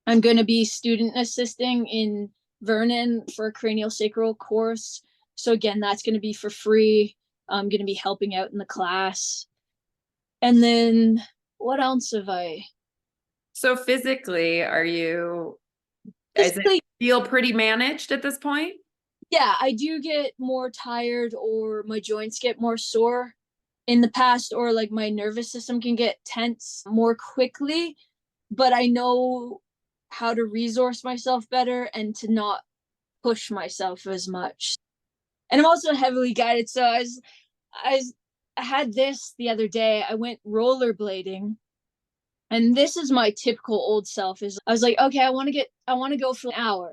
going to be student assisting in Vernon for a craniosacral course. So again, that's going to be for free. I'm going to be helping out in the class. And then what else have I? So physically, does it Physically, feel pretty managed at this point? yeah, I do get more tired, or my joints get more sore in the past, or like my nervous system can get tense more quickly, but I know how to resource myself better and to not push myself as much. And I'm also heavily guided. So I, was, I had this the other day. I went rollerblading, and this is my typical old self. Is I was like, okay, I want to go for an hour.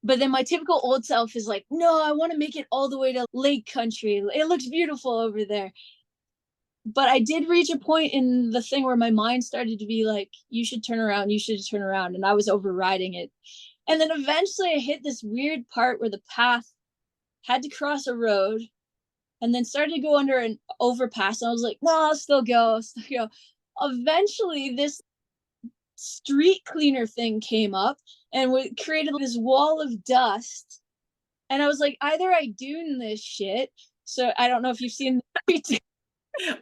But then my typical old self is like, no, I want to make it all the way to Lake Country. It looks beautiful over there. But I did reach a point in the thing where my mind started to be like, you should turn around, you should turn around. And I was overriding it. And then eventually I hit this weird part where the path had to cross a road and then started to go under an overpass. And I was like, no, I'll still go, I'll still go. Eventually, this street cleaner thing came up and created this wall of dust. And I was like, either I dune this shit. So I don't know if you've seen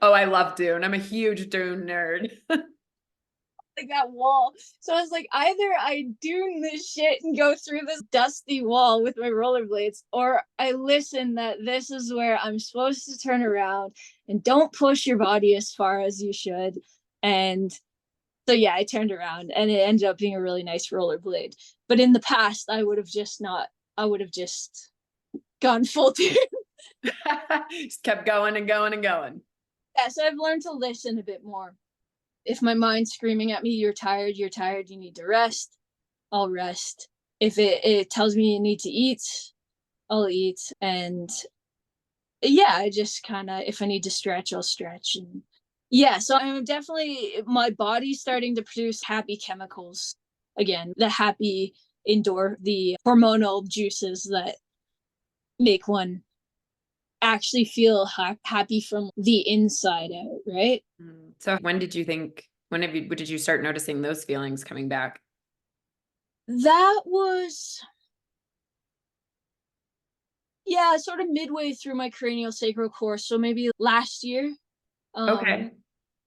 Oh, I love Dune. I'm a huge Dune nerd. like that wall. So I was like, either I dune this shit and go through this dusty wall with my rollerblades, or I listen that this is where I'm supposed to turn around and don't push your body as far as you should. And so yeah, I turned around and it ended up being a really nice rollerblade. But in the past, I would have just gone full tune. Just kept going and going and going. Yeah, so I've learned to listen a bit more. If my mind's screaming at me, you're tired, you need to rest, I'll rest. If it tells me you need to eat, I'll eat. And yeah, I just kind of, if I need to stretch, I'll stretch. And yeah, so I'm definitely, my body's starting to produce happy chemicals again, the happy the hormonal juices that make one actually feel happy from the inside out, right? So when did you start noticing those feelings coming back? That was, yeah, sort of midway through my craniosacral course. So maybe last year. Okay.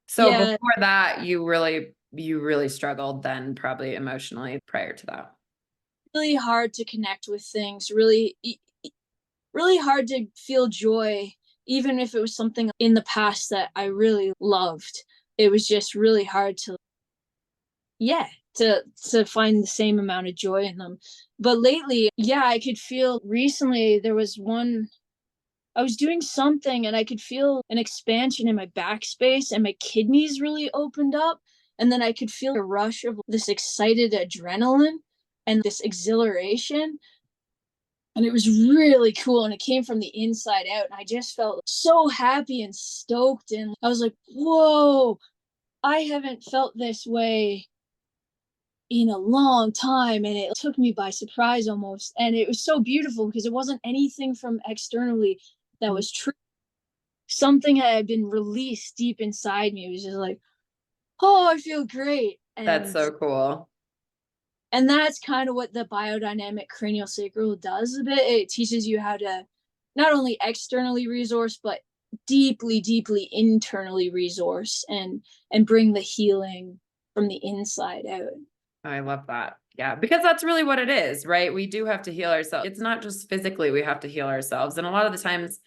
So Yeah, before that, you really struggled then, probably emotionally prior to that. really hard to connect with things, really hard to feel joy, even if it was something in the past that I really loved. It was just really hard to, yeah, to find the same amount of joy in them. But lately, yeah, I could feel, recently there was one, I was doing something and I could feel an expansion in my backspace and my kidneys really opened up. And then I could feel a rush of this excited adrenaline and this exhilaration. And it was really cool. And it came from the inside out. And I just felt so happy and stoked. And I was like, whoa, I haven't felt this way in a long time. And it took me by surprise almost. And it was so beautiful because it wasn't anything from externally that was true. Something had been released deep inside me. It was just like, oh, I feel great. That's so cool. And that's kind of what the biodynamic craniosacral does a bit. It teaches you how to not only externally resource, but deeply, deeply internally resource and bring the healing from the inside out. I love that. Yeah, because that's really what it is, right? We do have to heal ourselves. It's not just physically we have to heal ourselves. And a lot of the times,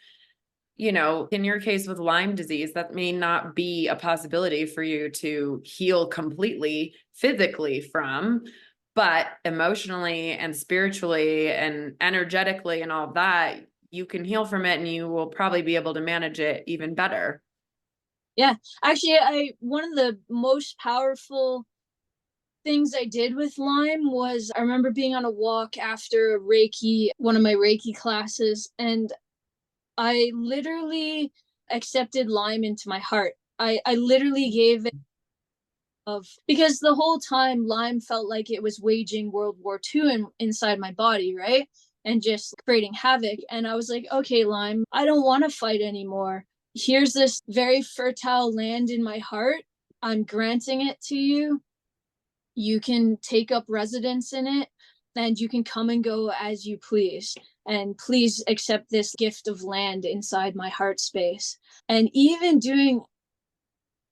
you know, in your case with Lyme disease, that may not be a possibility for you to heal completely physically from, but emotionally and spiritually and energetically and all of that, you can heal from it and you will probably be able to manage it even better. Yeah, actually, I one of the most powerful things I did with Lyme was I remember being on a walk after Reiki, one of my Reiki classes, and I literally accepted Lyme into my heart. I literally gave it of because the whole time Lyme felt like it was waging World War II inside my body, right? And just creating havoc. And I was like, okay, Lyme, I don't want to fight anymore. Here's this very fertile land in my heart. I'm granting it to you. You can take up residence in it and you can come and go as you please. And please accept this gift of land inside my heart space. And even doing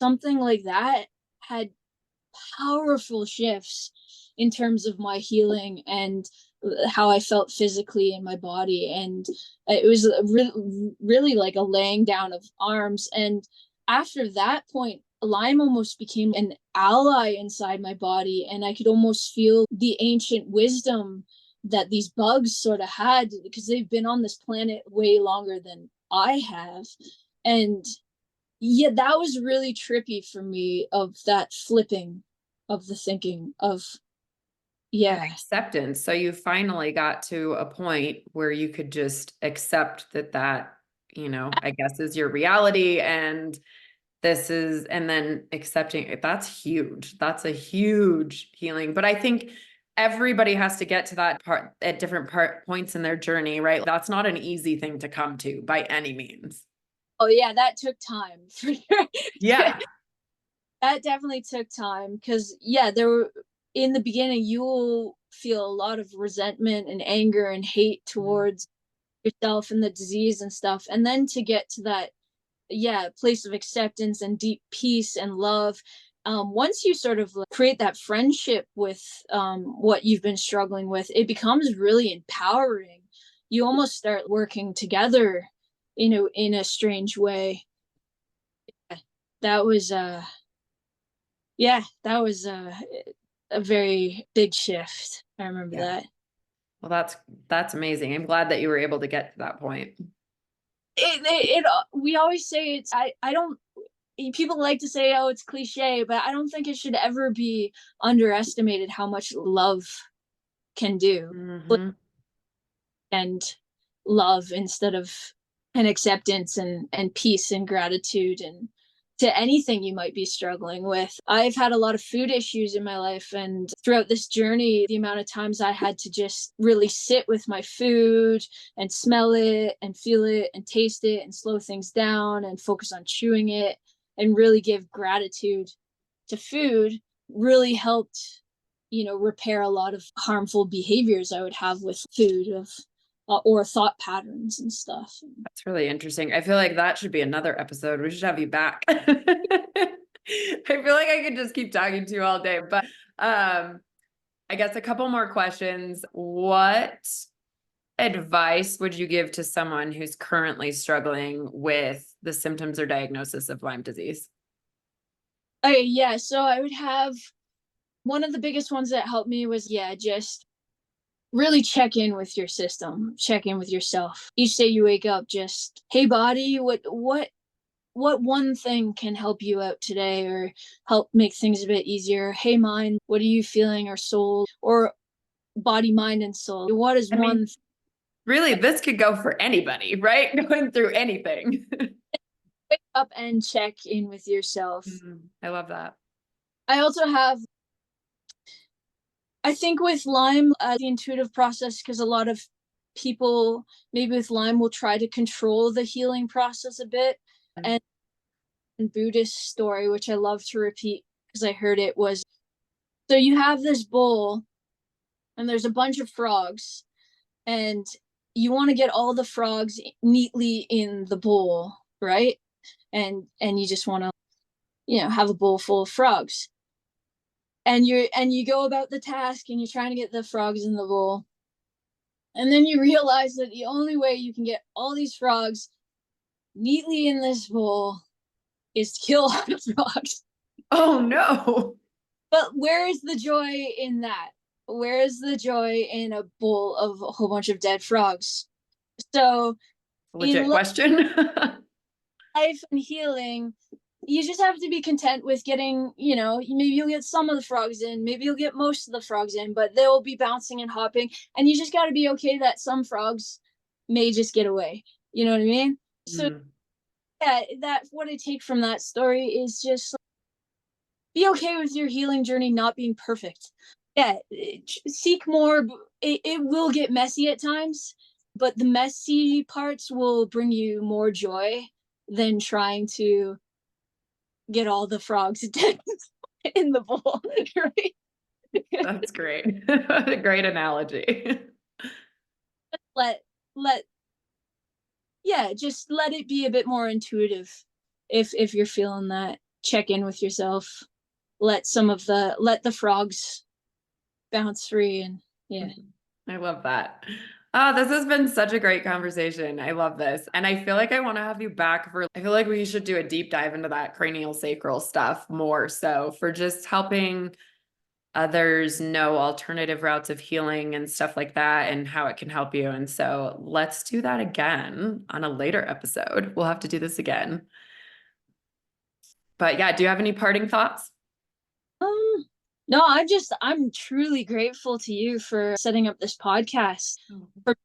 something like that had powerful shifts in terms of my healing and how I felt physically in my body. And it was really like a laying down of arms. And after that point, Lyme almost became an ally inside my body. And I could almost feel the ancient wisdom that these bugs sort of had because they've been on this planet way longer than I have. And yeah, that was really trippy for me of that flipping of the thinking of, And yeah. acceptance. So you finally got to a point where you could just accept that, you know, I guess is your reality and this is, and then accepting it. That's huge. That's a huge healing. But I think everybody has to get to that part at different points in their journey, right? That's not an easy thing to come to by any means. Oh yeah, that took time for sure. Yeah. That definitely took time because yeah, there were in the beginning you will feel a lot of resentment and anger and hate towards yourself and the disease and stuff. And then to get to that yeah place of acceptance and deep peace and love, once you sort of like create that friendship with what you've been struggling with, it becomes really empowering. You almost start working together, you know, in a strange way. That was yeah, that was a very big shift. I remember Yeah. that. Well, that's amazing. I'm glad that you were able to get to that point. We always say it's I don't people like to say oh it's cliche, but I don't think it should ever be underestimated how much love can do. Mhm. And love instead of an acceptance and peace and gratitude and to anything you might be struggling with. I've had a lot of food issues in my life, and throughout this journey, the amount of times I had to just really sit with my food and smell it and feel it and taste it and slow things down and focus on chewing it and really give gratitude to food really helped, you know, repair a lot of harmful behaviors I would have with food of or thought patterns and stuff. That's really interesting. I feel like that should be another episode. We should have you back. I feel like I could just keep talking to you all day, but I guess a couple more questions. What advice would you give to someone who's currently struggling with the symptoms or diagnosis of Lyme disease? Okay, yeah, so I would have one of the biggest ones that helped me was yeah, just really check in with your system, check in with yourself. Each day you wake up, just hey body, what one thing can help you out today or help make things a bit easier? Hey mind, what are you feeling or soul or body, mind, and soul? What is I one mean, really, this could go for anybody, right? Going through anything. wake up and check in with yourself? I love that. I also have I think with Lyme, the intuitive process, because a lot of people maybe with Lyme will try to control the healing process a bit. And Buddhist story, which I love to repeat because I heard it was so you have this bowl and there's a bunch of frogs, and you want to get all the frogs neatly in the bowl, right? And you just want to, have a bowl full of frogs. And you go about the task and you're trying to get the frogs in the bowl. And then you realize that the only way you can get all these frogs neatly in this bowl is to kill all the frogs. Oh no. But where is the joy in that? Where is the joy in a bowl of a whole bunch of dead frogs? So Legit question. life and healing, you just have to be content with getting, maybe you'll get some of the frogs in, maybe you'll get most of the frogs in, but they'll be bouncing and hopping. And you just got to be okay that some frogs may just get away. You know what I mean? So yeah, that's what I take from that story is just be okay with your healing journey not being perfect. Yeah, seek more. It will get messy at times, but the messy parts will bring you more joy than trying to get all the frogs dead in the bowl, right? That's great. Great analogy. Just let it be a bit more intuitive. If you're feeling that, check in with yourself. Let the frogs bounce free, and yeah. I love that. Oh, this has been such a great conversation. I love this. And I feel like I want to have you back I feel like we should do a deep dive into that craniosacral stuff more so for just helping others know alternative routes of healing and stuff like that and how it can help you. And so let's do that again on a later episode. We'll have to do this again. But yeah, do you have any parting thoughts? No, I'm truly grateful to you for setting up this podcast for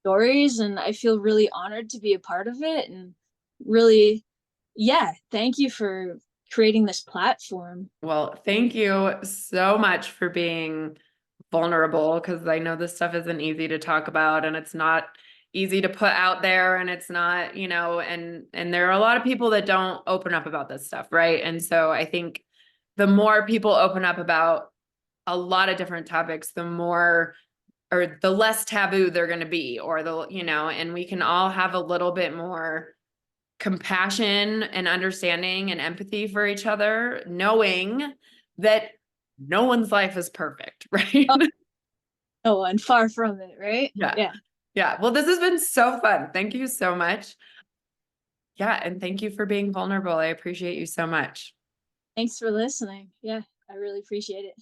stories, and I feel really honored to be a part of it, and really, thank you for creating this platform. Well, thank you so much for being vulnerable, because I know this stuff isn't easy to talk about and it's not easy to put out there, and it's not, and there are a lot of people that don't open up about this stuff, right? And so I think the more people open up about a lot of different topics, the more or the less taboo they're going to be, or and we can all have a little bit more compassion and understanding and empathy for each other, knowing that no one's life is perfect, right? Oh, and far from it, right? Yeah. Well, this has been so fun. Thank you so much. Yeah. And thank you for being vulnerable. I appreciate you so much. Thanks for listening. Yeah, I really appreciate it.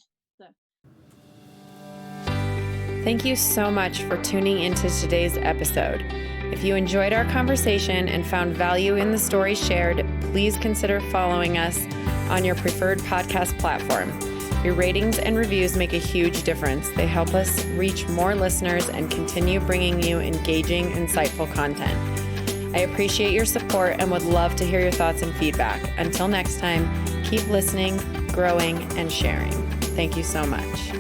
Thank you so much for tuning into today's episode. If you enjoyed our conversation and found value in the stories shared, please consider following us on your preferred podcast platform. Your ratings and reviews make a huge difference. They help us reach more listeners and continue bringing you engaging, insightful content. I appreciate your support and would love to hear your thoughts and feedback. Until next time, keep listening, growing, and sharing. Thank you so much.